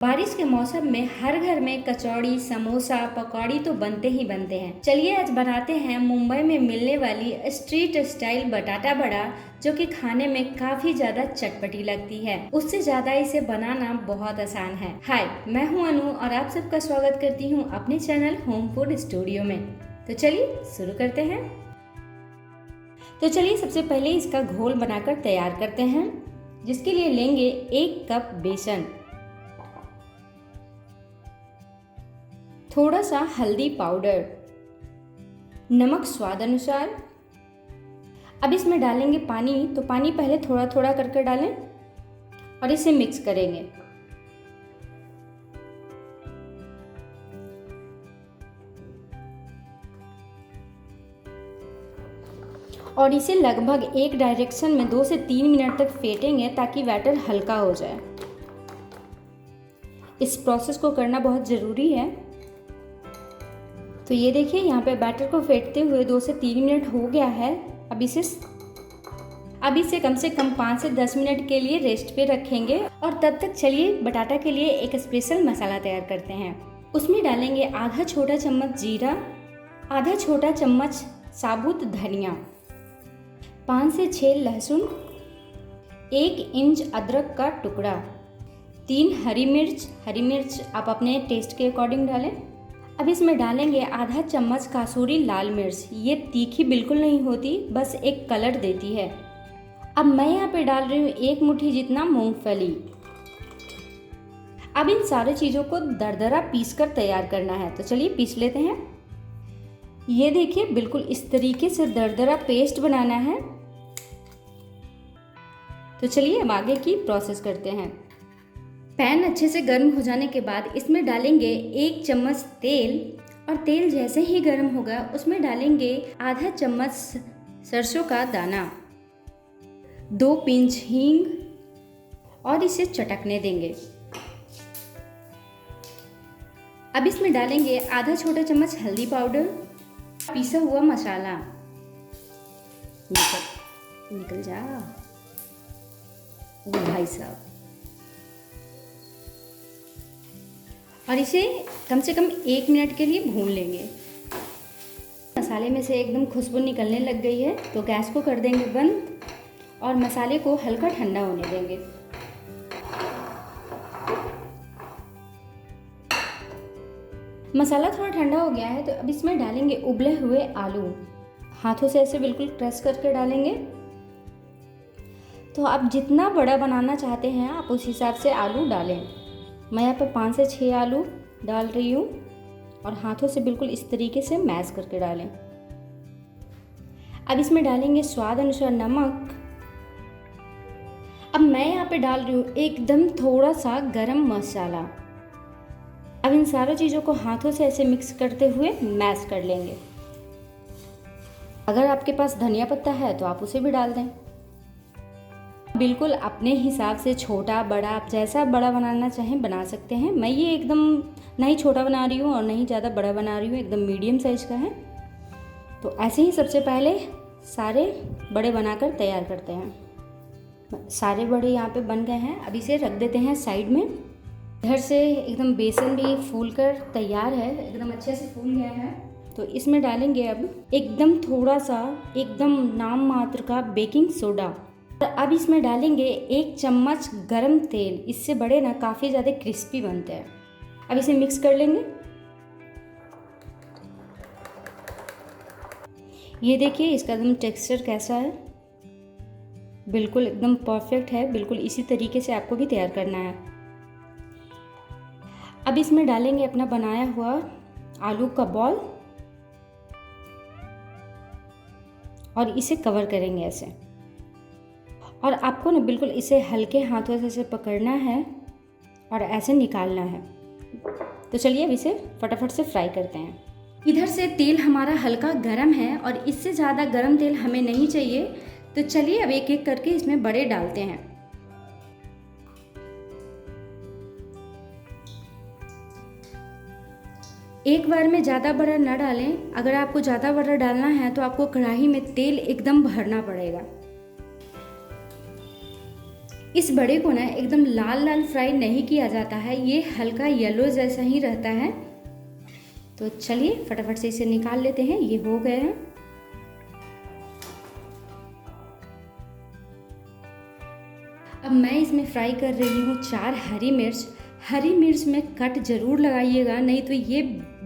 बारिश के मौसम में हर घर में कचौड़ी, समोसा, पकौड़ी तो बनते ही बनते हैं। चलिए आज बनाते हैं मुंबई में मिलने वाली स्ट्रीट स्टाइल बटाटा बड़ा, जो कि खाने में काफी ज्यादा चटपटी लगती है। उससे ज्यादा इसे बनाना बहुत आसान है। हाय, मैं हूं अनु और आप सबका स्वागत करती हूं अपने चैनल होम फूड स्टूडियो में। तो चलिए शुरू करते हैं। तो चलिए सबसे पहले इसका घोल बनाकर तैयार करते हैं, जिसके लिए लेंगे 1 कप बेसन, थोड़ा सा हल्दी पाउडर, नमक स्वाद अनुसार। अब इसमें डालेंगे पानी, तो पानी पहले थोड़ा थोड़ा करके डालें और इसे मिक्स करेंगे। और इसे लगभग एक डायरेक्शन में 2 से 3 मिनट तक फेंटेंगे ताकि बैटर हल्का हो जाए। इस प्रोसेस को करना बहुत ज़रूरी है। तो ये देखिए यहाँ पे बैटर को फेंटते हुए 2 से 3 मिनट हो गया है। अब इसे कम से कम 5 से 10 मिनट के लिए रेस्ट पे रखेंगे और तब तक चलिए बटाटा के लिए एक स्पेशल मसाला तैयार करते हैं। उसमें डालेंगे आधा छोटा चम्मच जीरा, आधा छोटा चम्मच साबुत धनिया, 5 से 6 लहसुन, 1 इंच अदरक का टुकड़ा, 3 हरी मिर्च आप अपने टेस्ट के अकॉर्डिंग डालें। अब इसमें डालेंगे आधा चम्मच कासूरी लाल मिर्च। ये तीखी बिल्कुल नहीं होती, बस एक कलर देती है। अब मैं यहाँ पे डाल रही हूँ 1 मुट्ठी जितना मूंगफली। अब इन सारी चीज़ों को दरदरा पीस कर तैयार करना है। तो चलिए पीस लेते हैं। ये देखिए बिल्कुल इस तरीके से दरदरा पेस्ट बनाना है। तो चलिए अब आगे की प्रोसेस करते हैं। पैन अच्छे से गर्म हो जाने के बाद इसमें डालेंगे 1 चम्मच तेल, और तेल जैसे ही गर्म होगा उसमें डालेंगे आधा चम्मच सरसों का दाना, 2 पिंच हींग और इसे चटकने देंगे। अब इसमें डालेंगे आधा छोटा चम्मच हल्दी पाउडर, पिसा हुआ मसाला। निकल जा ओ भाई साहब। और इसे कम से कम 1 मिनट के लिए भून लेंगे। मसाले में से एकदम खुशबू निकलने लग गई है, तो गैस को कर देंगे बंद और मसाले को हल्का ठंडा होने देंगे। मसाला थोड़ा ठंडा हो गया है, तो अब इसमें डालेंगे उबले हुए आलू। हाथों से ऐसे बिल्कुल प्रेस करके डालेंगे। तो आप जितना बड़ा बनाना चाहते हैं आप उस हिसाब से आलू डालें। मैं यहाँ पर 5 से 6 आलू डाल रही हूँ और हाथों से बिल्कुल इस तरीके से मैश करके डालें। अब इसमें डालेंगे स्वाद अनुसार नमक। अब मैं यहाँ पे डाल रही हूँ एकदम थोड़ा सा गरम मसाला। अब इन सारी चीज़ों को हाथों से ऐसे मिक्स करते हुए मैश कर लेंगे। अगर आपके पास धनिया पत्ता है तो आप उसे भी डाल दें। बिल्कुल अपने हिसाब से छोटा बड़ा आप जैसा बड़ा बनाना चाहें बना सकते हैं। मैं ये एकदम नहीं छोटा बना रही हूँ और नहीं ज़्यादा बड़ा बना रही हूँ, एकदम मीडियम साइज का है। तो ऐसे ही सबसे पहले सारे बड़े बनाकर तैयार करते हैं। सारे बड़े यहाँ पे बन गए हैं। अब इसे रख देते हैं साइड में। इधर से एकदम बेसन भी फूल कर तैयार है, एकदम अच्छे से फूल गया है। तो इसमें डालेंगे अब एकदम थोड़ा सा, एकदम नाम मात्र का बेकिंग सोडा। अब इसमें डालेंगे 1 चम्मच गरम तेल। इससे बड़े ना काफ़ी ज़्यादा क्रिस्पी बनते हैं। अब इसे मिक्स कर लेंगे। ये देखिए इसका एकदम टेक्सचर कैसा है, बिल्कुल एकदम परफेक्ट है। बिल्कुल इसी तरीके से आपको भी तैयार करना है। अब इसमें डालेंगे अपना बनाया हुआ आलू का बॉल और इसे कवर करेंगे ऐसे। और आपको ना बिल्कुल इसे हल्के हाथों से ऐसे पकड़ना है और ऐसे निकालना है। तो चलिए अब इसे फटाफट से फ्राई करते हैं। इधर से तेल हमारा हल्का गरम है और इससे ज़्यादा गरम तेल हमें नहीं चाहिए। तो चलिए अब एक एक करके इसमें बड़े डालते हैं। एक बार में ज़्यादा बड़ा ना डालें। अगर आपको ज़्यादा बड़ा डालना है तो आपको कढ़ाई में तेल एकदम भरना पड़ेगा। इस बड़े को ना एकदम लाल लाल फ्राई नहीं किया जाता है, ये हल्का येलो जैसा ही रहता है। तो चलिए फटाफट से इसे निकाल लेते हैं, ये हो गए हैं। अब मैं इसमें फ्राई कर रही हूँ 4 हरी मिर्च। हरी मिर्च में कट ज़रूर लगाइएगा, नहीं तो ये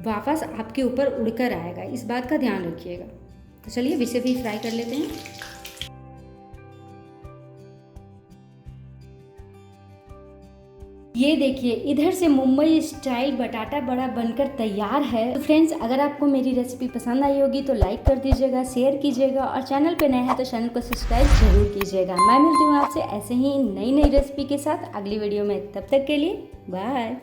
वापस आपके ऊपर उड़कर आएगा, इस बात का ध्यान रखिएगा। तो चलिए इसे भी फ्राई कर लेते हैं। ये देखिए इधर से मुंबई स्टाइल बटाटा बड़ा बनकर तैयार है। तो फ्रेंड्स, अगर आपको मेरी रेसिपी पसंद आई होगी तो लाइक कर दीजिएगा, शेयर कीजिएगा और चैनल पे नए हैं तो चैनल को सब्सक्राइब जरूर कीजिएगा। मैं मिलती हूँ आपसे ऐसे ही नई नई रेसिपी के साथ अगली वीडियो में, तब तक के लिए बाय।